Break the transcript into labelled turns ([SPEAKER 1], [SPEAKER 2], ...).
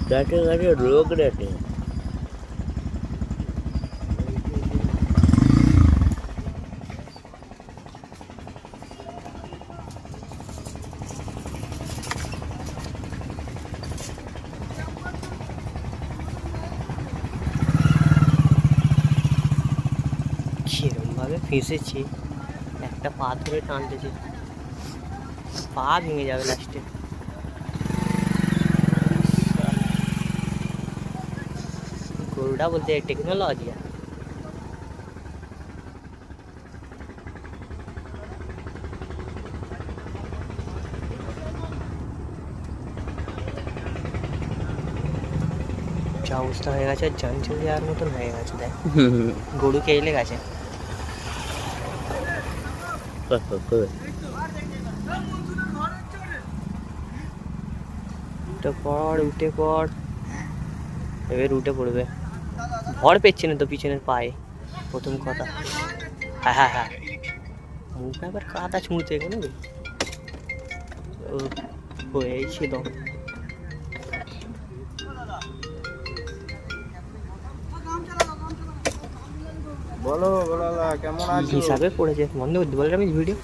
[SPEAKER 1] ডাটে গাছে রোগ ডাটে।
[SPEAKER 2] কিরমভাবে ফেঁসেছে, একটা পা ধরে টানতেছে, পা ভেঙে যাবে লাস্টে। গরুটা বলতে টেকনোলজি। যা অবস্থা হয়ে গেছে, জান চলে যাওয়ার মতন হয়ে গেছে। দেখ গরু খেয়ে গেছে। উঠে পড়, উঠে পড়, এবার উঠে পড়বে। ভর পেচ্ছে না তো পিছনের পায়ে, প্রথম কথা। হ্যাঁ হ্যাঁ হ্যাঁ, মুখে আবার কাদা ছুঁড়ছে এখানে। হয়েছিল
[SPEAKER 1] বলো বলো কেমন আছো?
[SPEAKER 2] হিসাবে পড়েছে, বন্ধ করতে বললাম আমি ভিডিও।